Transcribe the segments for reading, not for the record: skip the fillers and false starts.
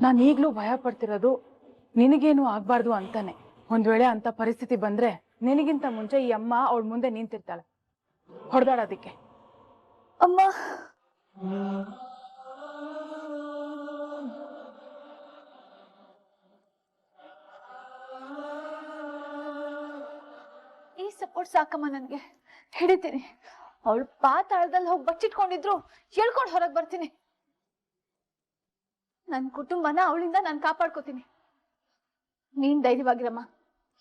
ನಾನು ಈಗಲೂ ಭಯ ಪಡ್ತಿರೋದು ನಿನಗೇನು ಆಗ್ಬಾರ್ದು ಅಂತಾನೆ. ಒಂದ್ ವೇಳೆ ಅಂತ ಪರಿಸ್ಥಿತಿ ಬಂದ್ರೆ ನಿನಗಿಂತ ಮುಂಚೆ ಈ ಅಮ್ಮ ಅವಳ ಮುಂದೆ ನಿಂತಿರ್ತಾಳೆ, ಹೊಡೆದಾಡೋದಿಕ್ಕೆ. ಅಮ್ಮ, ಈ ಸಪೋರ್ಟ್ ಸಾಕಮ್ಮ ನನ್ಗೆ. ಹಿಡಿತೀನಿ. ಅವಳು ಪಾತಾಳದಲ್ಲಿ ಹೋಗಿ ಬಚ್ಚಿಟ್ಕೊಂಡಿದ್ರು ಹೇಳ್ಕೊಂಡು ಹೊರಗೆ ಬರ್ತೀನಿ. ನನ್ನ ಕುಟುಂಬನ ಅವಳಿಂದ ನಾನು ಕಾಪಾಡ್ಕೋತೀನಿ. ನೀನ್ ಧೈರ್ಯವಾಗಿರಮ್ಮ,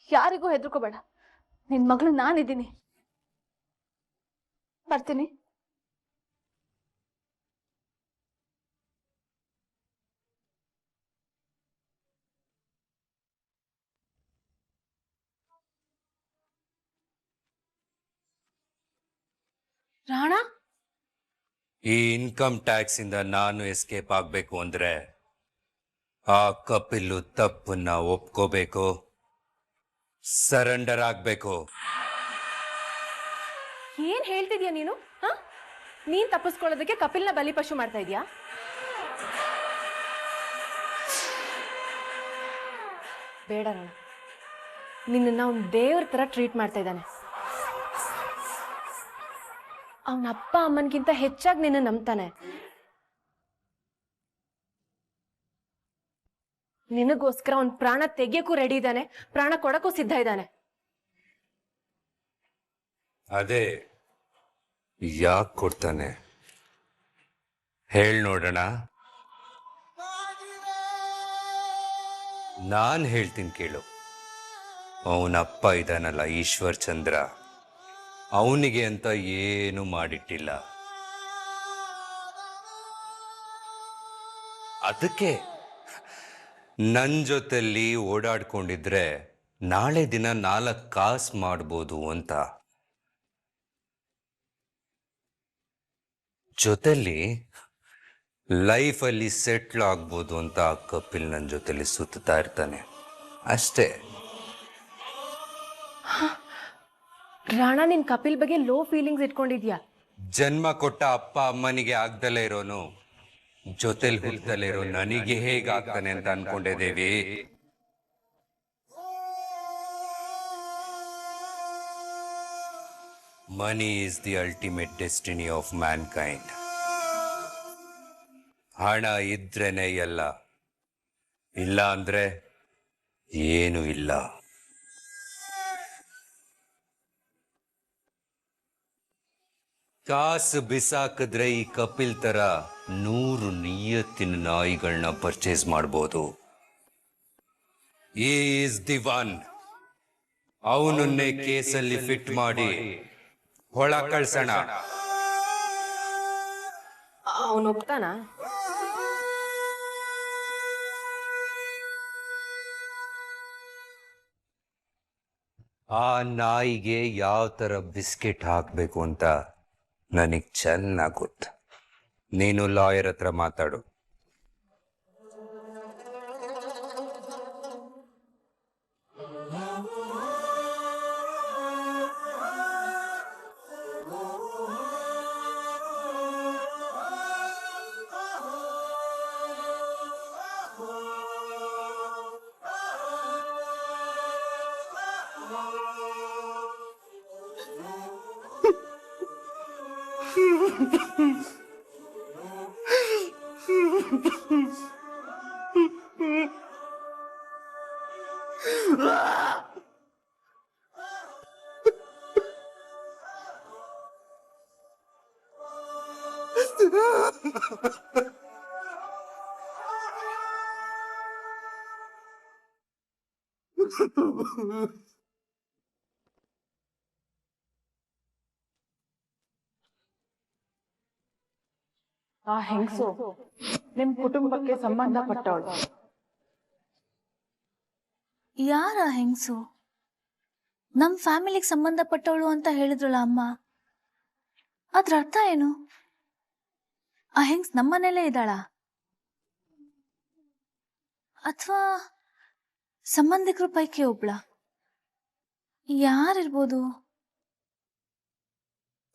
ಯಾರಿಗೂ ಹೆದರ್ಕೋಬೇಡ. ನಿನ್ ಮಗಳು ನಾನಿದ್ದೀನಿ. ಬರ್ತೀನಿ. ರಾಣ, ಈ ಇನ್ಕಮ್ ಟ್ಯಾಕ್ಸ್ ಇಂದ ನಾನು ಎಸ್ಕೇಪ್ ಆಗ್ಬೇಕು ಅಂದ್ರೆ ಆ ಕಪಿಲು ತಪ್ಪನ್ನ ಒಪ್ಕೋಬೇಕು, ಸರೆಂಡರ್ ಆಗ್ಬೇಕು. ಏನ್ ಹೇಳ್ತಿದ್ಯಾ ನೀನು? ನೀನ್ ತಪ್ಪಿಸ್ಕೊಳ್ಳೋದಕ್ಕೆ ಕಪಿಲ್ನ ಬಲಿಪಶು ಮಾಡ್ತಾ ಇದ್ಯಾ? ಬೇಡ ರಾಣ, ನಿನ್ನ ಅವ್ನು ದೇವ್ರ ತರ ಟ್ರೀಟ್ ಮಾಡ್ತಾ ಇದ್ದಾನೆ. ಅವನ ಅಪ್ಪ ಅಮ್ಮನ್ಗಿಂತ ಹೆಚ್ಚಾಗಿ ನಿನ್ನ ನಂಬ್ತಾನೆ. ನಿನಗೋಸ್ಕರ ಅವ್ನ ಪ್ರಾಣ ತೆಗಿಯಕ್ಕೂ ರೆಡಿ ಇದ್ದಾನೆ, ಪ್ರಾಣ ಕೊಡಕ್ಕೂ ಸಿದ್ಧ ಇದ್ದಾನೆ. ಅದೇ ಯಾಕೆ ಕೊಡ್ತಾನೆ ಹೇಳ್ ನೋಡೋಣ. ನಾನ್ ಹೇಳ್ತೀನಿ ಕೇಳು. ಅವನಪ್ಪ ಇದಾನಲ್ಲ ಈಶ್ವರ್ ಚಂದ್ರ, ಅವನಿಗೆ ಅಂತ ಏನು ಮಾಡಿಟ್ಟಿಲ್ಲ. ಅದಕ್ಕೆ ನನ್ ಜೊತೆಲಿ ಓಡಾಡ್ಕೊಂಡಿದ್ರೆ ನಾಳೆ ದಿನ 4 ಕಾಸು ಮಾಡ್ಬೋದು ಅಂತ. ಜೊತೆಲಿ ಲೈಫಲ್ಲಿ ಸೆಟ್ಲ್ ಆಗ್ಬೋದು ಅಂತ ಆ ಕಪಿಲ್ ನನ್ನ ಜೊತೆಲಿ ಸುತ್ತಾ ಇರ್ತಾನೆ ಅಷ್ಟೇ. ರಾಣ, ನಿನ್ ಕಪಿಲ್ ಬಗ್ಗೆ ಲೋ ಫೀಲಿಂಗ್ಸ್ ಇಟ್ಕೊಂಡಿದ್ಯಾ? ಜನ್ಮ ಕೊಟ್ಟ ಅಪ್ಪ ಅಮ್ಮನಿಗೆ ಆಗ್ದಲೇ ಇರೋನು ಜೊತೆಲಿ ಹುಟ್ಟದಲ್ಲೇ ಇರೋ ನನಗೆ ಹೇಗಾಗ್ತಾನೆ ಅಂತ ಅನ್ಕೊಂಡಿದ್ದೇವಿ. Money is the ultimate destiny of mankind. ಹಣ ಇದ್ರೇನೆ ಎಲ್ಲ, ಇಲ್ಲ ಅಂದ್ರೆ ಏನು ಇಲ್ಲ. ಕಾಸು ಬಿಸಾಕಿದ್ರೆ ಈ ಕಪಿಲ್ ತರ 100 ನಿಯತ್ತಿನ ನಾಯಿಗಳನ್ನ ಪರ್ಚೇಸ್ ಮಾಡ್ಬೋದು. Is the one. ಅವನನ್ನೇ ಕೇಸಲ್ಲಿ ಫಿಟ್ ಮಾಡಿ ಹೊಳ ಕಳ್ಸೋಣ. ಅವನು ಒಪ್ತಾನ? ಆ ನಾಯಿಗೆ ಯಾವ ತರ ಬಿಸ್ಕೆಟ್ ಹಾಕ್ಬೇಕು ಅಂತ ನನಗ್ ಚೆನ್ನಾಗ್ ಗೊತ್ತು. ನೀನು ಲಾಯರ್ ಹತ್ರ ಮಾತಾಡು. ಆ ಹೆಂಗಸು ನಿಮ್ ಕುಟುಂಬಕ್ಕೆ ಸಂಬಂಧಪಟ್ಟವಳು. ಯಾರ ಹೆಂಗ್ಸು? ನಮ್ ಫ್ಯಾಮಿಲಿಗೆ ಸಂಬಂಧಪಟ್ಟವಳು ಅಂತ ಹೇಳಿದ್ರಲ್ಲ ಅಮ್ಮ. ಅದ್ರ ಅರ್ಥ ಏನು? ಆ ಹೆಂಗ್ಸ್ ನಮ್ಮನೇಲೇ ಇದ್ದಾಳ ಅಥವಾ ಸಂಬಂಧಿಕರ ಪೈಕಿ ಒಬ್ಳ? ಯಾರಿರ್ಬೋದು?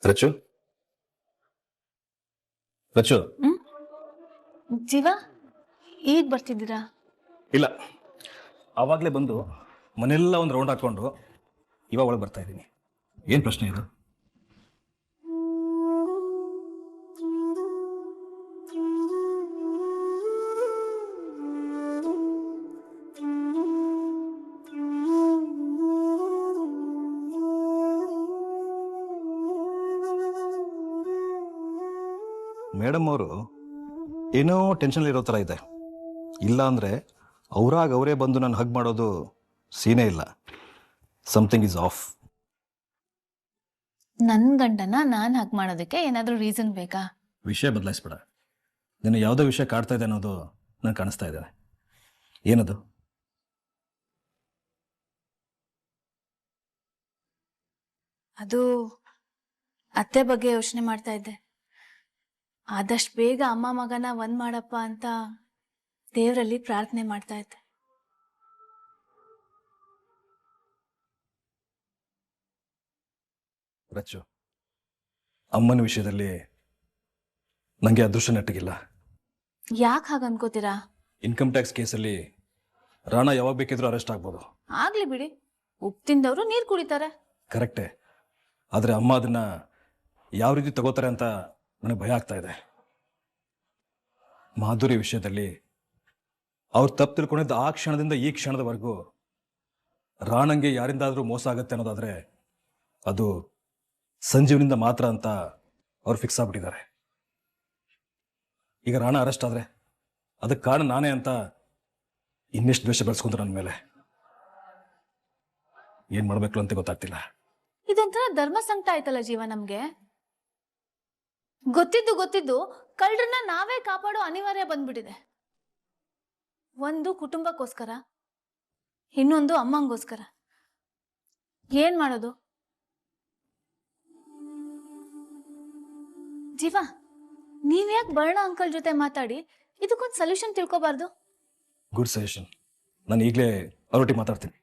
ರಚು, ರಚು, ಜೀವ, ಈಗ ಬರ್ತಿದ್ದೀರಾ? ಇಲ್ಲ, ಆವಾಗಲೇ ಬಂದು ಮನೆಲ್ಲ ಒಂದು ರೌಂಡ್ ಹಾಕ್ಕೊಂಡು ಇವಾಗ ಒಳಗೆ ಬರ್ತಾ ಇದ್ದೀನಿ. ಏನು ಪ್ರಶ್ನೆ ಇದು? ಮೇಡಮ್ ಅವರು ಏನೋ ಟೆನ್ಷನ್ ಇರೋ ಥರ ಇದೆ. ಇಲ್ಲ ಅಂದರೆ ಅವರೇ ಬಂದು ನಾನು ಹಗ್ ಮಾಡೋದು ಸೀನೇ ಇಲ್ಲ. Something is of. ನನ್ನ ಗಂಡನ ನಾನು ಹಾಗೆ ಮಾಡೋದಕ್ಕೆ ಏನಾದರೂ ರೀಸನ್ ಬೇಕಾ? ವಿಷಯ ಬದಲಾಯಿಸ್ಬೇಡ. ನಿನ್ನ ಯಾವುದೋ ವಿಷಯ ಕಾಡ್ತಾ ಇದೆ ಅನ್ನೋದು ನನಗೆ ಕಾಣಿಸ್ತಾ ಇದೆ. ಏನದು? ಅದು ಅತ್ತೆ ಬಗ್ಗೆ ಯೋಚನೆ ಮಾಡ್ತಾ ಇದ್ದೆ. ಆದಷ್ಟು ಬೇಗ ಅಮ್ಮ ಮಗನ ಒಂದ್ ಮಾಡಪ್ಪ ಅಂತ ದೇವರಲ್ಲಿ ಪ್ರಾರ್ಥನೆ ಮಾಡ್ತಾ ಇದ್ದೆ. ರಚ್ಚು, ಅಮ್ಮನ ವಿಷಯದಲ್ಲಿ ನನಗೆ ಅದೃಷ್ಟ ನೆಟ್ಟಗಿಲ್ಲ. ಯಾಕೆ ಹಾಗೆ ಅನ್ಕೋತೀರಾ? ಇನ್ಕಮ್ ಟ್ಯಾಕ್ಸ್ ಕೇಸಲ್ಲಿ ರಾಣಾ ಯಾವಾಗ ಬೇಕಿದ್ರೂ ಅರೆಸ್ಟ್ ಆಗ್ಬೋದು. ಆಗ್ಲಿ ಬಿಡಿ, ಉಪ್ಪು ತಿಂದವರು ನೀರು ಕುಡಿತಾರೆ. ಕರೆಕ್ಟೇ, ಆದರೆ ಅಮ್ಮ ಅದನ್ನ ಯಾವ ರೀತಿ ತಗೋತಾರೆ ಅಂತ ನನಗೆ ಭಯ ಆಗ್ತಾ ಇದೆ. ಮಾಧುರಿ ವಿಷಯದಲ್ಲಿ ಅವ್ರು ತಪ್ಪು ತಿಳ್ಕೊಂಡಿದ್ದ ಆ ಕ್ಷಣದಿಂದ ಈ ಕ್ಷಣದವರೆಗೂ ರಾಣಂಗೆ ಯಾರಿಂದಾದರೂ ಮೋಸ ಆಗುತ್ತೆ ಅನ್ನೋದಾದರೆ ಅದು ಸಂಜೀವನಿಂದ ಮಾತ್ರ ಅಂತ ಅವ್ರು ಫಿಕ್ಸ್ ಆಗ್ಬಿಟ್ಟಿದ್ದಾರೆ. ಈಗ ರಾಣ ಅರೆಸ್ಟ್ ಆದರೆ ಅದಕ್ಕೆ ಕಾರಣ ನಾನೇ ಅಂತ ಇನ್ನೆಷ್ಟು ದ್ವೇಷ ಬೆಳೆಸ್ಕೊಂಡ್ರು ನನ್ನ ಮೇಲೆ. ಏನು ಮಾಡಬೇಕು ಅಂತ ಗೊತ್ತಾಗ್ತಿಲ್ಲ. ಇದೊಂಥರ ಧರ್ಮ ಸಂಕಟ ಆಯ್ತಲ್ಲ ಜೀವ ನಮ್ಗೆ. ಗೊತ್ತಿದ್ದು ಕಳ್ಳರನ್ನ ನಾವೇ ಕಾಪಾಡೋ ಅನಿವಾರ್ಯ ಬಂದ್ಬಿಟ್ಟಿದೆ. ಒಂದು ಕುಟುಂಬಕ್ಕೋಸ್ಕರ, ಇನ್ನೊಂದು ಅಮ್ಮಂಗೋಸ್ಕರ. ಏನ್ ಮಾಡೋದು? ಜೀವ, ನೀವ್ಯಾಕೆ ಬರ್ಣ ಅಂಕಲ್ ಜೊತೆ ಮಾತಾಡಿ ಇದಕ್ಕೊಂದು ಸೊಲ್ಯೂಷನ್ ತಿಳ್ಕೊಬಾರ್ದು? Good suggestion. ನಾನು ಈಗಲೇ ಅವರೊಟ್ಟಿಗೆ ಮಾತಾಡ್ತೀನಿ.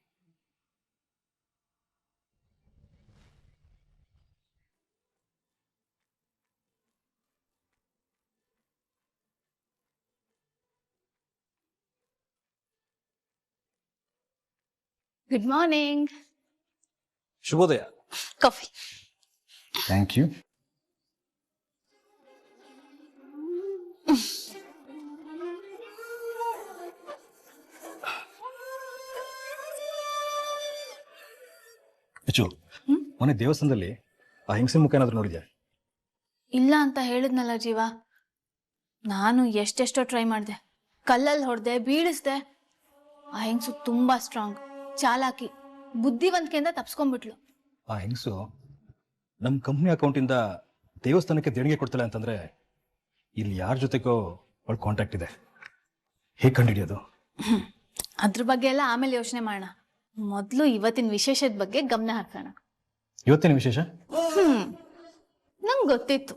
Good morning. ಶುಭೋದಯ. ಕಾಫಿ. Thank you. ಅಚ್ಚು, ಮೊನ್ನೆ ದೇವಸ್ಥಾನದಲ್ಲಿ ಆ ಹೆಂಗಸಿನ ಮುಖ ಏನಾದರೂ ನೋಡಿದ್ಯಾ? ಇಲ್ಲ ಅಂತ ಹೇಳಿದ್ನಲ್ಲ ಜೀವ. ನಾನು ಎಷ್ಟೆಷ್ಟೋ ಟ್ರೈ ಮಾಡಿದೆ, ಕಲ್ಲಲ್ಲಿ ಹೊಡೆದೆ, ಬೀಳಿಸ್ದೆ. ಆ ಹೆಂಗಸು ತುಂಬಾ ಸ್ಟ್ರಾಂಗ್, ಚಾಲಾಕಿ, ಬುದ್ಧಿವಂತಿಕೆಯಿಂದ ತಪ್ಸ್ಕೊಂಡ್ಬಿಟ್ಲು. ಆ ಹೆಂಗಸು ನಮ್ಮ ಕಂಪ್ನಿ ಅಕೌಂಟಿಂದ ದೇವಸ್ಥಾನಕ್ಕೆ ದೇಣಿಗೆ ಕೊಡ್ತಾಳೆ ಅಂತಂದ್ರೆ ಇಲ್ಲಿ ಯಾರ ಜೊತೆಗೋ ಅವಳ ಕಾಂಟ್ಯಾಕ್ಟ್ ಇದೆ. ಹೇಗೆ ಕಂಡುಹಿಡಿಯೋದು? ಅದ್ರ ಬಗ್ಗೆ ಎಲ್ಲ ಆಮೇಲೆ ಯೋಚನೆ ಮಾಡೋಣ. ಮೊದಲು ಇವತ್ತಿನ ವಿಶೇಷದ ಬಗ್ಗೆ ಗಮನ ಹಾಕೋಣ. ಇವತ್ತೇನು ವಿಶೇಷ? ನಂಗೆ ಗೊತ್ತಿತ್ತು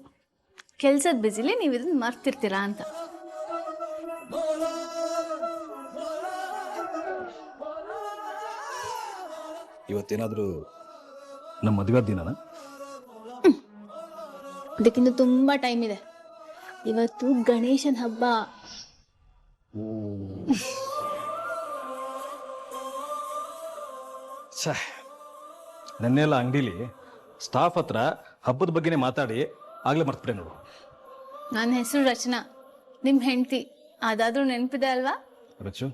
ಕೆಲ್ಸದ ಬಿಸಿಲಿ ನೀವು ಇದನ್ನ ಮರ್ತಿರ್ತೀರಾ ಅಂತ. ಇವತ್ತೇನಾದರೂ ನಮ್ಮ ಮದುವೆ ದಿನನ? ಅದಕ್ಕಿಂತ ತುಂಬಾ ಟೈಮ್ ಇದೆ. ಇವತ್ತು ಗಣೇಶನ ಹಬ್ಬ. ನೆನ್ನೆಲ್ಲ ಅಂಗಡಿಲಿ ಸ್ಟಾಫ್ ಹತ್ರ ಹಬ್ಬದ ಬಗ್ಗೆನೇ ಮಾತಾಡಿ ಆಗ್ಲೇ ಮರ್ತ್ಬಿಟ್ಟೆ ನೋಡು. ನನ್ನ ಹೆಸರು ರಚನಾ, ನಿಮ್ಮ ಹೆಂಡತಿ. ಅದಾದ್ರೂ ನೆನಪಿದೆ ಅಲ್ವಾ? ರಚು,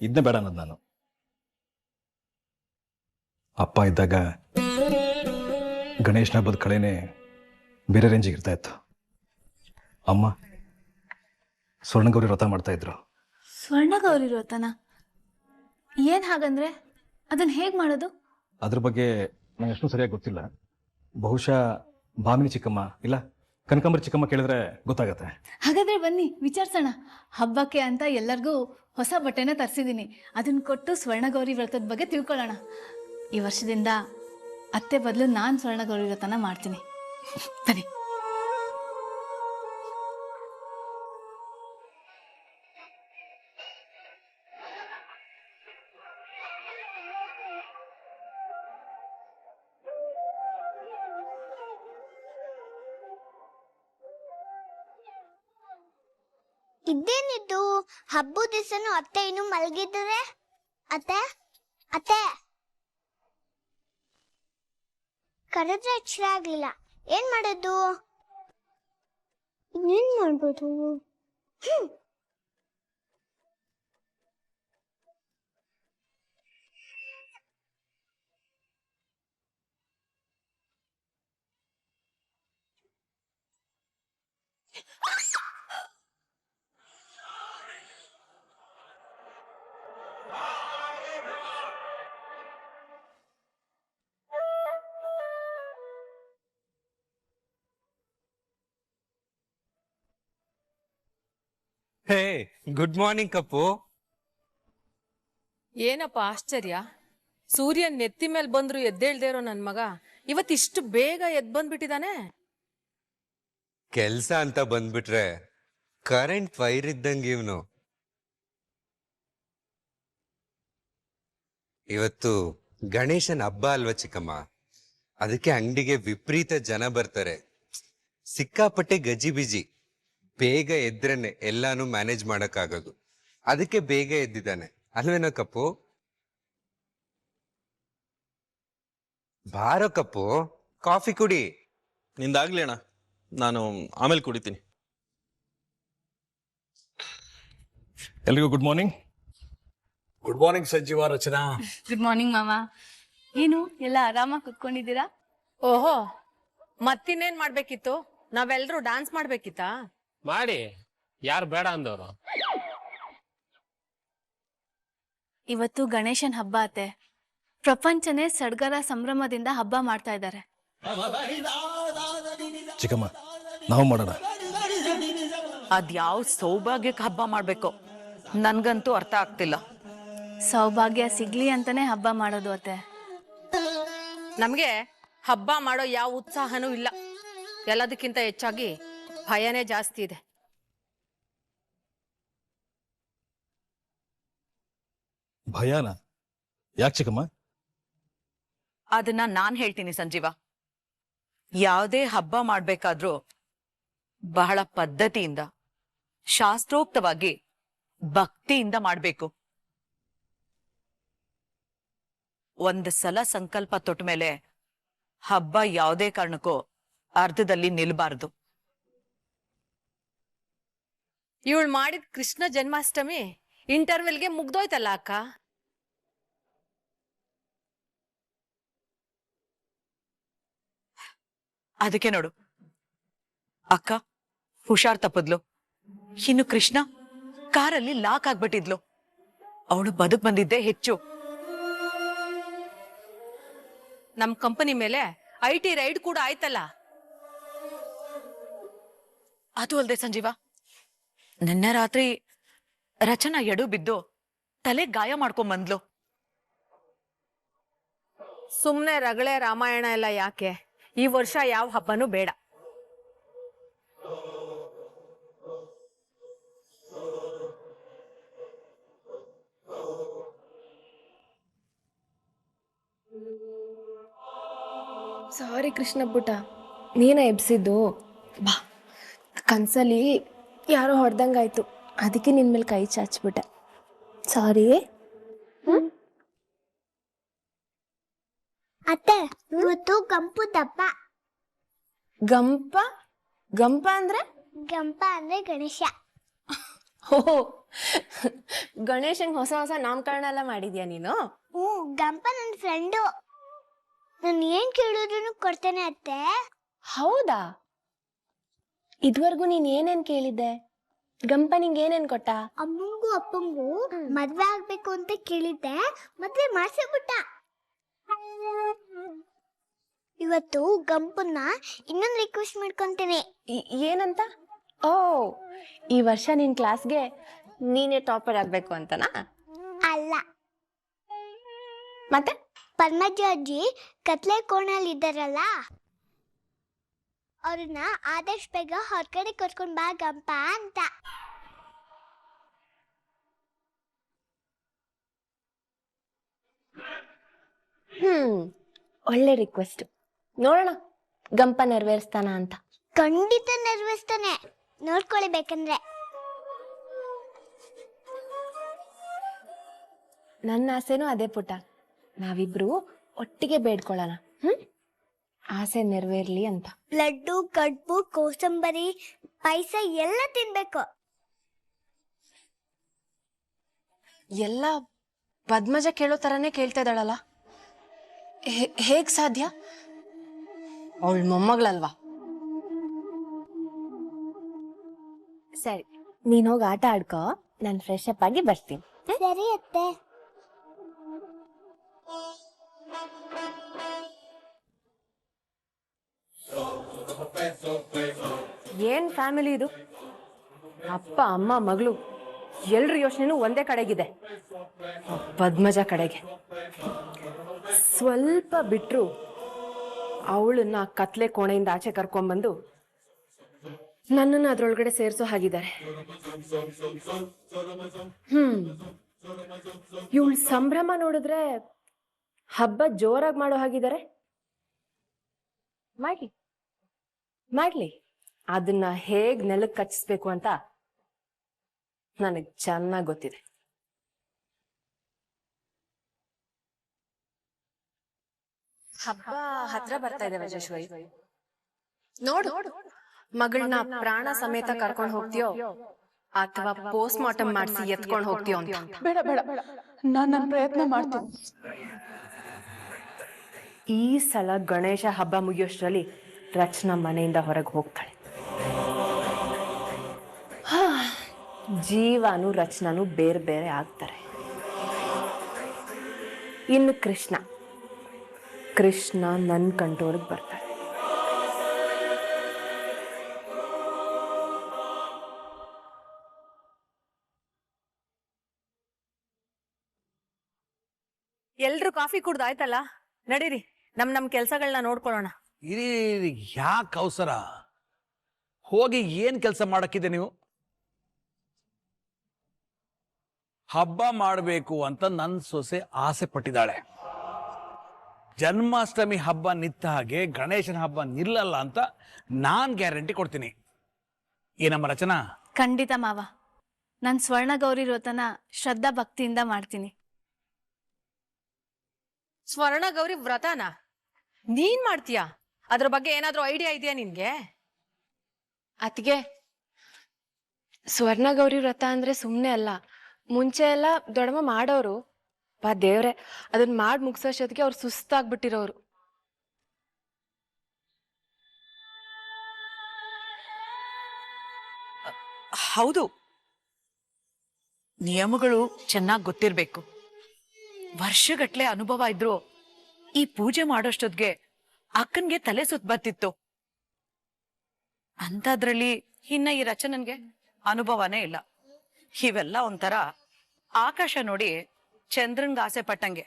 ಇದನ್ನೇ ಬೇಡ ಅನ್ನೋದು ನಾನು. ಅಪ್ಪ ಇದ್ದಾಗ ಗಣೇಶನ ಹಬ್ಬದ ಕಳೆನೇ ಬೇರೆ ರೇಂಜಿಗೆ ಇರ್ತಾ ಇತ್ತು. ಅಮ್ಮ ಸ್ವರ್ಣಗೌರಿ ವ್ರತ ಮಾಡ್ತಾ ಇದ್ರು. ಸ್ವರ್ಣಗೌರಿ ವ್ರತನ? ಏನ್ ಹಾಗಂದ್ರೆ ಅದನ್ನ ಹೇಗ್ ಮಾಡೋದು? ಅದ್ರ ಬಗ್ಗೆ ನಂಗೆ ಅಷ್ಟು ಸರಿಯಾಗಿ ಗೊತ್ತಿಲ್ಲ. ಬಹುಶಃ ಭಾಮಿನಿ ಚಿಕ್ಕಮ್ಮ ಇಲ್ಲ ಕನಕಾಂಬರಿ ಚಿಕ್ಕಮ್ಮ ಕೇಳಿದ್ರೆ ಗೊತ್ತಾಗತ್ತೆ. ಹಾಗಾದ್ರೆ ಬನ್ನಿ ವಿಚಾರಿಸೋಣ. ಹಬ್ಬಕ್ಕೆ ಅಂತ ಎಲ್ಲರಿಗೂ ಹೊಸ ಬಟ್ಟೆನ ತರಿಸಿದ್ದೀನಿ. ಅದನ್ನ ಕೊಟ್ಟು ಸ್ವರ್ಣಗೌರಿ ವ್ರತದ ಬಗ್ಗೆ ತಿಳ್ಕೊಳ್ಳೋಣ. ಈ ವರ್ಷದಿಂದ ಅತ್ತೆ ಬದಲು ನಾನು ಸ್ವರ್ಣಗೌರಿ ವ್ರತನ ಮಾಡ್ತೀನಿ. ಬನ್ನಿ. ಇದೇನಿದ್ದು ಹಬ್ಬದ ದಿವಸನು ಅತ್ತೆ ಇನ್ನು ಮಲಗಿದ್ದಾರೆ. ಅತ್ತೆ ಅತ್ತೆ ಕರೆದ್ರೆ ಎಚ್ಚರ ಆಗ್ಲಿಲ್ಲ. ಏನ್ ಮಾಡೋದು? ಏನ್ ಮಾಡ್ಬೋದು? ಹೇ, ಗುಡ್ ಮಾರ್ನಿಂಗ್ ಕಪ್ಪು. ಏನಪ್ಪ ಆಶ್ಚರ್ಯ, ಸೂರ್ಯನ್ ನೆತ್ತಿ ಮೇಲೆ ಬಂದ್ರು ಎದ್ದೇಳ್ದೇ ಇರೋ ನನ್ ಮಗ ಇವತ್ತಿಷ್ಟು ಬೇಗ ಎದ್ ಬಂದ್ಬಿಟ್ಟಿದಾನೆ. ಕೆಲ್ಸ ಅಂತ ಬಂದ್ಬಿಟ್ರೆ ಕರೆಂಟ್ ವೈರ್ ಇದ್ದಂಗೆ ಇವನು. ಇವತ್ತು ಗಣೇಶನ್ ಹಬ್ಬ ಅಲ್ವಾ ಚಿಕ್ಕಮ್ಮ, ಅದಕ್ಕೆ ಅಂಗಡಿಗೆ ವಿಪರೀತ ಜನ ಬರ್ತಾರೆ. ಸಿಕ್ಕಾಪಟ್ಟೆ ಗಜಿ ಬಿಜಿ. ಬೇಗ ಎದ್ರೇನೆ ಎಲ್ಲಾನು ಮ್ಯಾನೇಜ್ ಮಾಡಕ್ಕಾಗೋದು. ಅದಕ್ಕೆ ಬೇಗ ಎದ್ದಿದ್ದಾನೆ ಅಲ್ವೇನೋ ಕಪ್ಪು? ಬಾರೋ ಕಪ್ಪು, ಕಾಫಿ ಕುಡಿ. ನಿಂದಾಗ್ಲಿ ಅಣ್ಣ, ನಾನು ಆಮೇಲೆ ಕುಡಿತೀನಿ. ಎಲ್ರಿಗೂ good morning. Good morning Sanjeev, Rachana. Good morning ಮಾಮ. ಏನು ಎಲ್ಲ ಆರಾಮಾಗಿ ಕುತ್ಕೊಂಡಿದ್ದೀರಾ? ಓಹೋ, ಮತ್ತಿನ್ನೇನ್ ಮಾಡ್ಬೇಕಿತ್ತು? ನಾವೆಲ್ರೂ ಡ್ಯಾನ್ಸ್ ಮಾಡ್ಬೇಕಿತ್ತಾ? ಮಾಡಿ, ಯಾರು ಬೇಡ ಅಂದವರು? ಇವತ್ತು ಗಣೇಶನ್ ಹಬ್ಬ ಅತ್ತೆ. ಪ್ರಪಂಚನೇ ಸಡಗರ ಸಂಭ್ರಮದಿಂದ ಹಬ್ಬ ಮಾಡ್ತಾ ಇದ್ದಾರೆ. ಚಿಕ್ಕಮ್ಮ, ನಾವು ಮಾಡೋಣ. ಅದ್ಯಾವ ಸೌಭಾಗ್ಯಕ್ಕೆ ಹಬ್ಬ ಮಾಡ್ಬೇಕು ನನ್ಗಂತೂ ಅರ್ಥ ಆಗ್ತಿಲ್ಲ. ಸೌಭಾಗ್ಯ ಸಿಗ್ಲಿ ಅಂತಾನೆ ಹಬ್ಬ ಮಾಡೋದು ಅತ್ತೆ. ನಮ್ಗೆ ಹಬ್ಬ ಮಾಡೋ ಯಾವ ಉತ್ಸಾಹನೂ ಇಲ್ಲ. ಎಲ್ಲದಕ್ಕಿಂತ ಹೆಚ್ಚಾಗಿ ಭಯನೇ ಜಾಸ್ತಿ ಇದೆ. ಭಯಾನ? ಯಾಕೆ ಚಿಕ್ಕಮ್ಮ? ಅದನ್ನ ನಾನ್ ಹೇಳ್ತೀನಿ ಸಂಜೀವ. ಯಾವುದೇ ಹಬ್ಬ ಮಾಡ್ಬೇಕಾದ್ರೂ ಬಹಳ ಪದ್ಧತಿಯಿಂದ, ಶಾಸ್ತ್ರೋಕ್ತವಾಗಿ, ಭಕ್ತಿಯಿಂದ ಮಾಡ್ಬೇಕು. ಒಂದು ಸಲ ಸಂಕಲ್ಪ ತೊಟ್ಟ ಮೇಲೆ ಹಬ್ಬ ಯಾವುದೇ ಕಾರಣಕ್ಕೂ ಅರ್ಧದಲ್ಲಿ ನಿಲ್ಬಾರ್ದು. ಇವಳು ಮಾಡಿದ ಕೃಷ್ಣ ಜನ್ಮಾಷ್ಟಮಿ ಇಂಟರ್ವೆಲ್ಗೆ ಮುಗ್ದೋಯ್ತಲ್ಲ ಅಕ್ಕ. ಅದಕ್ಕೆ ನೋಡು, ಅಕ್ಕ ಹುಷಾರ್ ತಪ್ಪದ್ಲು. ಇನ್ನು ಕೃಷ್ಣ ಕಾರಲ್ಲಿ ಲಾಕ್ ಆಗ್ಬಿಟ್ಟಿದ್ಲು. ಅವಳು ಬದುಕ್ ಬಂದಿದ್ದೆ ಹೆಚ್ಚು. ನಮ್ ಕಂಪನಿ ಮೇಲೆ IT ರೈಡ್ ಕೂಡ ಆಯ್ತಲ್ಲ. ಅದು ಅಲ್ದೆ ಸಂಜೀವ, ನಿನ್ನೆ ರಾತ್ರಿ ರಚನಾ ಎಡು ಬಿದ್ದು ತಲೆ ಗಾಯ ಮಾಡ್ಕೊಂಡ್ ಬಂದ್ಲು. ಸುಮ್ನೆ ರಗಳೆ ರಾಮಾಯಣ ಎಲ್ಲ ಯಾಕೆ? ಈ ವರ್ಷ ಯಾವ ಹಬ್ಬನೂ ಬೇಡ. ಸಾರಿ ಕೃಷ್ಣ ಪುಟ, ನೀನ ಎಬ್ಸಿದ್ದು? ಬಾ, ಕನ್ಸಲ್ಲಿ ಯಾರೋ ಹೊಡೆದಂಗಾಯ್ತು, ಅದಕ್ಕೆ ನಿನ್ ಮೇಲೆ ಕೈ ಚಾಚ್ಬಿಟ್ಟೆ. ಸಾರಿ. ಅತ್ತೆ ಇವತ್ತು ಗಂಪು ದಪ್ಪ. ಗಂಪ? ಗಂಪ ಅಂದ್ರೆ? ಗಂಪ ಅಂದ್ರೆ ಗಣೇಶ. ಓಹೋ, ಗಣೇಶಂಗ್ ಹೊಸ ಹೊಸ ನಾಮಕರಣ ಎಲ್ಲ ಮಾಡಿದ್ಯಾ ನೀನು? ಗಂಪ ನನ್ನ ಫ್ರೆಂಡು. ನಾನು ಏನ್ ಕೇಳಿದ್ರು ಕೊಡ್ತೇನೆ ಅತ್ತೆ. ಹೌದಾ? ಇದುವರೆಗೂ ನೀನ್ ಏನೇನ್ ಕೇಳಿದ್ದೆ? ಗಂಪ ನಿಂಗೆ ಏನೇನ್ ಕೊಟ್ಟ? ಅಮ್ಮಂಗೂ ಅಪ್ಪಂಗೂ ಮದ್ವೆ ಆಗ್ಬೇಕು ಅಂತ ಕೇಳಿದ್ದೆ, ಮದ್ವೆ ಮಾಡ್ಸಬಿಟ್ಟ. ಇವತ್ತು ಗಂಪನ್ನ ಇನ್ನೊಂದು ರಿಕ್ವೆಸ್ಟ್ ಮಾಡ್ಕೊಂತೇನೆ. ಏನಂತ? ಓ, ಈ ವರ್ಷ ನಿನ್ ಕ್ಲಾಸ್ಗೆ ನೀನೇ ಟಾಪರ್ ಆಗ್ಬೇಕು ಅಂತನಾ? ಅಲ್ಲ, ಮತ್ತೆ ಪದ್ಮಜ ಅಜ್ಜಿ ಕತ್ಲೆ ಕೋಣಲ್ಲಿ ಇದ್ದಾರಲ್ಲ, ಅವ್ರನ್ನ ಆದಷ್ಟು ಬೇಗ ಹೊರಗಡೆ ಕರ್ಕೊಂಡ್ ಬಾ ಗಂಪ ಅಂತ. ಒಳ್ಳೆ ರಿಕ್ವೆಸ್ಟ್. ನೋಡೋಣ ಗಂಪ ನೆರವೇರಿಸ್ತಾನ ಅಂತ. ಖಂಡಿತ ನೆರವೇರಿಸ್ತಾನೆ, ನೋಡ್ಕೊಳ್ಳಿ ಬೇಕಂದ್ರೆ. ನನ್ನ ಆಸೆನೂ ಅದೇ ಪುಟ್ಟ. ನಾವಿಬ್ರು ಒಟ್ಟಿಗೆ ಬೇಡ್ಕೊಳ್ಳೋಣ. ಆಸೆ ನೆರವೇರ್ಲಿ ಅಂತ. ಲಡ್ಡು ಕಡ್ಬು ಕೋಸಂಬರಿ ಪಾಯಸ ಎಲ್ಲ ತಿನ್ಬೇಕು. ಎಲ್ಲ ಪದ್ಮಜ ಕೇಳೋ ತರನೇ ಕೇಳ್ತಾ ಇದ್ದಾಳಲ್ಲ, ಹೇಗ್ ಸಾಧ್ಯ? ಅವಳ ಮೊಮ್ಮಗಳಲ್ವಾ? ಸರಿ, ನೀನ್ ಹೋಗಿ ಆಟ ಆಡ್ಕೋ, ನಾನು ಫ್ರೆಶ್ ಅಪ್ ಆಗಿ ಬರ್ತೀನಿ. ಸರಿ ಅತ್ತೆ. ಏನ್ ಫ್ಯಾಮಿಲಿ ಇದು? ಅಪ್ಪ ಅಮ್ಮ ಮಗಳು ಎಲ್ರ ಯೋಚನೆನೂ ಒಂದೇ ಕಡೆಗಿದೆ, ಪದ್ಮಜ ಕಡೆಗೆ. ಸ್ವಲ್ಪ ಬಿಟ್ರು ಅವಳನ್ನ ಕತ್ಲೆ ಕೋಣೆಯಿಂದ ಆಚೆ ಕರ್ಕೊಂಡ್ಬಂದು ನನ್ನನ್ನು ಅದ್ರೊಳಗಡೆ ಸೇರಿಸೋ ಹಾಗಿದ್ದಾರೆ. ಇವಳ ಸಂಭ್ರಮ ನೋಡಿದ್ರೆ ಹಬ್ಬ ಜೋರಾಗಿ ಮಾಡೋ ಹಾಗಿದ್ದಾರೆ. ಮಾಡ್ಲಿ, ಅದನ್ನ ಹೇಗ್ ನೆಲಕ್ಕೆ ಕಚ್ಚಿಸ್ಬೇಕು ಅಂತ ನನಗೆ ಚೆನ್ನಾಗಿ ಗೊತ್ತಿದೆ. ಹಬ್ಬ ಹತ್ರ ಬರ್ತಾ ಇದೆ ವಜಶ್ವರಿ. ನೋಡು, ಮಗಳನ್ನ ಪ್ರಾಣ ಸಮೇತ ಕರ್ಕೊಂಡು ಹೋಗ್ತೀಯೋ ಅಥವಾ ಪೋಸ್ಟ್ ಮಾರ್ಟಮ್ ಮಾಡಿಸಿ ಎತ್ಕೊಂಡು ಹೋಗ್ತೀಯೋ ಅಂತ. ಬೇಡ ಬೇಡ ಬೇಡ, ನಾನು ನನ್ನ ಪ್ರಯತ್ನ ಮಾಡ್ತೀನಿ. ಈ ಸಲ ಗಣೇಶ ಹಬ್ಬ ಮುಗಿಯೋಷ್ಟರಲ್ಲಿ ರಚನಾ ಮನೆಯಿಂದ ಹೊರಗೆ ಹೋಗ್ತಾಳೆ. ಜೀವಾನು ರಚನಾನು ಬೇರೆ ಬೇರೆ ಆಗ್ತಾರೆ. ಇನ್ನು ಕೃಷ್ಣ ನನ್ನ ಕಂಟ್ರೋಲ್ಗೆ ಬರ್ತಾಳೆ. ಎಲ್ರು ಕಾಫಿ ಕುಡ್ದಾಯ್ತಲ್ಲ, ನಡೀರಿ ನಮ್ ಕೆಲ್ಸಗಳನ್ನ ನೋಡ್ಕೊಳ್ಳೋಣ. ಇರಿ, ಯಾಕೆ ಅವಸರ? ಹೋಗಿ ಏನ್ ಕೆಲಸ ಮಾಡಕ್ಕಿದೆ ನೀವು? ಹಬ್ಬ ಮಾಡಬೇಕು ಅಂತ ನನ್ನ ಸೊಸೆ ಆಸೆ ಪಟ್ಟಿದ್ದಾಳೆ. ಜನ್ಮಾಷ್ಟಮಿ ಹಬ್ಬ ನಿಂತ ಹಾಗೆ ಗಣೇಶನ ಹಬ್ಬ ನಿಲ್ಲಲ್ಲ ಅಂತ ನಾನ್ ಗ್ಯಾರಂಟಿ ಕೊಡ್ತೀನಿ. ಏನಮ್ಮ ರಚನಾ? ಖಂಡಿತ ಮಾವ, ನಾನು ಸ್ವರ್ಣ ಗೌರಿ ವ್ರತನ ಶ್ರದ್ಧಾ ಭಕ್ತಿಯಿಂದ ಮಾಡ್ತೀನಿ. ಸ್ವರ್ಣ ಗೌರಿ ವ್ರತನ ನೀನ್ ಮಾಡ್ತೀಯಾ? ಅದ್ರ ಬಗ್ಗೆ ಏನಾದ್ರೂ ಐಡಿಯಾ ಇದೆಯಾ ನಿನ್ಗೆ? ಅತ್ಗೆ, ಸ್ವರ್ಣ ಗೌರಿ ವ್ರತ ಅಂದ್ರೆ ಸುಮ್ಮನೆ ಅಲ್ಲ. ಮುಂಚೆ ಎಲ್ಲ ದೊಡ್ಡಮ್ಮ ಮಾಡೋರು, ಬಾ ದೇವ್ರೆ, ಅದನ್ನ ಮಾಡಿ ಮುಗಿಸೋಷ್ಟೊತ್ತಿಗೆ ಅವ್ರು ಸುಸ್ತಾಗ್ಬಿಟ್ಟಿರೋರು. ಹೌದು, ನಿಯಮಗಳು ಚೆನ್ನಾಗಿ ಗೊತ್ತಿರ್ಬೇಕು. ವರ್ಷಗಟ್ಲೆ ಅನುಭವ ಇದ್ರು ಈ ಪೂಜೆ ಮಾಡೋಷ್ಟೊತ್ತಿಗೆ ಅಕ್ಕನ್ಗೆ ತಲೆ ಸುತ್ತ ಬರ್ತಿತ್ತು. ಅಂತದ್ರಲ್ಲಿ ಇನ್ನ ಈ ರಚನನ್ಗೆ ಅನುಭವನೇ ಇಲ್ಲ. ಇವೆಲ್ಲ ಒಂಥರ ಆಕಾಶ ನೋಡಿ ಚಂದ್ರನ್ಗೆ ಆಸೆ ಪಟ್ಟಂಗೆ,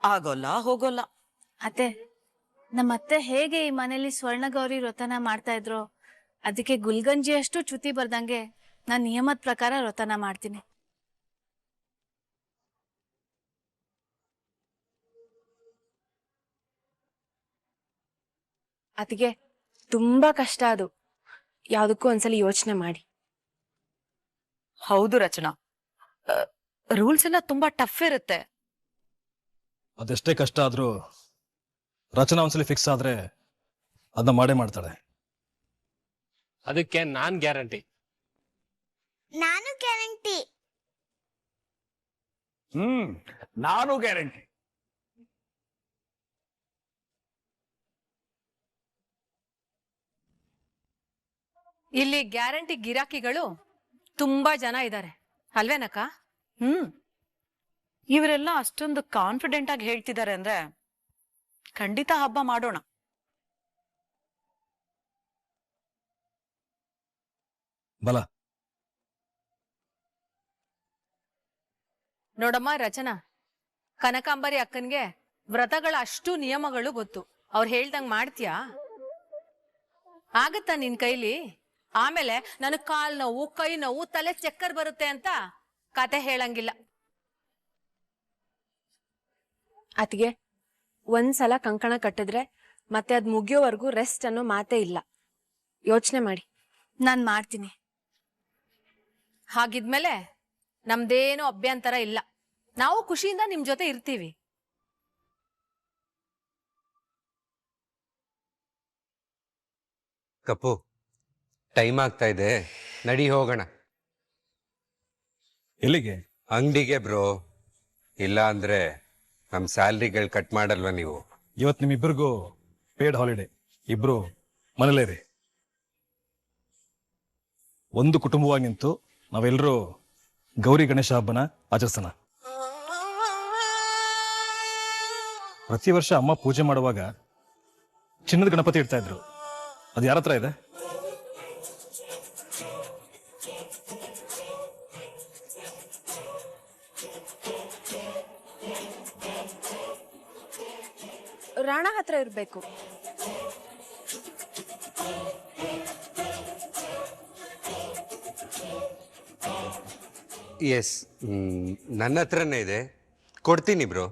ಆಗೋಲ್ಲ ಹೋಗೋಲ್ಲ. ಅತ್ತೆ, ನಮ್ಮತ್ತೆ ಹೇಗೆ ಈ ಮನೇಲಿ ಸ್ವರ್ಣ ಗೌರಿ ವ್ರತನ ಮಾಡ್ತಾ ಇದ್ರು, ಅದಕ್ಕೆ ಗುಲ್ಗಂಜಿಯಷ್ಟು ಚ್ಯುತಿ ಬರ್ದಂಗೆ ನಾನು ನಿಯಮದ ಪ್ರಕಾರ ವ್ರತನ ಮಾಡ್ತೀನಿ. ಅತಿಗೆ ತುಂಬಾ ಕಷ್ಟ ಅದು, ಯಾವ್ದಕ್ಕೂ ಒಂದ್ಸಲಿ ಯೋಚನೆ ಮಾಡಿ. ಹೌದು ರಚನಾ, ರೂಲ್ಸ್ ಎಲ್ಲ ತುಂಬಾ ಟಫ್ ಇರುತ್ತೆ. ಅದೆಷ್ಟೇ ಕಷ್ಟ ಆದ್ರೂ ರಚನಾ ಒಂದ್ಸಲಿ ಫಿಕ್ಸ್ ಆದ್ರೆ ಅದನ್ನ ಮಾಡೇ ಮಾಡ್ತಾಳೆ. ಅದಕ್ಕೆ ನಾನ್ ಗ್ಯಾರಂಟಿ. ನಾನು ಗ್ಯಾರಂಟಿ. ನಾನು ಗ್ಯಾರಂಟಿ. ಇಲ್ಲಿ ಗ್ಯಾರಂಟಿ ಗಿರಾಕಿಗಳು ತುಂಬಾ ಜನ ಇದ್ದಾರೆ ಅಲ್ವೇನಕ್ಕ? ಇವರೆಲ್ಲ ಅಷ್ಟೊಂದು ಕಾನ್ಫಿಡೆಂಟ್ ಆಗಿ ಹೇಳ್ತಿದ್ದಾರೆ ಅಂದ್ರೆ ಖಂಡಿತ ಹಬ್ಬ ಮಾಡೋಣ. ಬಲ ನೋಡಮ್ಮ ರಚನಾ, ಕನಕಾಂಬರಿ ಅಕ್ಕನ್ಗೆ ವ್ರತಗಳ ಅಷ್ಟು ನಿಯಮಗಳು ಗೊತ್ತು. ಅವ್ರು ಹೇಳ್ದಂಗ್ ಮಾಡ್ತೀಯಾ? ಆಗತ್ತಾ ನಿನ್ ಕೈಲಿ? ಆಮೇಲೆ ನನಗ್ ಕಾಲ್ ನೋವು, ಕೈ ನೋವು, ತಲೆ ಚಕ್ಕರ್ ಬರುತ್ತೆ ಅಂತ ಕತೆ ಹೇಳಂಗಿಲ್ಲ. ಅತಿಗೆ, ಒಂದ್ಸಲ ಕಂಕಣ ಕಟ್ಟಿದ್ರೆ ಮತ್ತೆ ಅದ್ ಮುಗಿಯೋವರೆಗೂ ರೆಸ್ಟ್ ಅನ್ನೋ ಮಾತೇ ಇಲ್ಲ. ಯೋಚನೆ ಮಾಡಿ. ನಾನ್ ಮಾಡ್ತೀನಿ. ಹಾಗಿದ್ಮೇಲೆ ನಮ್ದೇನು ಅಭ್ಯಂತರ ಇಲ್ಲ. ನಾವು ಖುಷಿಯಿಂದ ನಿಮ್ ಜೊತೆ ಇರ್ತೀವಿ. ಕಪ್ಪು, ಟೈಮ್ ಆಗ್ತಾ ಇದೆ, ನಡಿ ಹೋಗೋಣ. ಎಲ್ಲಿಗೆ? ಅಂಗಡಿಗೆ ಬ್ರೋ. ಇಲ್ಲ ಅಂದ್ರೆ ನಮ್ ಸ್ಯಾಲ್ರಿಗಳು ಕಟ್ ಮಾಡಲ್ವಾ ನೀವು? ಇವತ್ತು ನಿಮ್ಮಿಬ್ಬರಿಗೂ ಪೇಡ್ ಹಾಲಿಡೇ. ಇಬ್ರು ಮನೇಲೇ ರೀ. ಒಂದು ಕುಟುಂಬವಾಗಿ ನಿಂತು ನಾವೆಲ್ಲರೂ ಗೌರಿ ಗಣೇಶ ಹಬ್ಬನ ಆಚರಿಸೋಣ. ಪ್ರತಿ ವರ್ಷ ಅಮ್ಮ ಪೂಜೆ ಮಾಡುವಾಗ ಚಿನ್ನದ ಗಣಪತಿ ಇಡ್ತಾ ಇದ್ರು. ಅದು ಯಾರ ಹತ್ರ ಇದೆ? ರಾಣಾ ಹತ್ರ ಇರ್ಬೇಕು. ಎಸ್, ನನ್ನ ಹತ್ರನೇ ಇದೆ, ಕೊಡ್ತೀನಿ ಬ್ರೋ.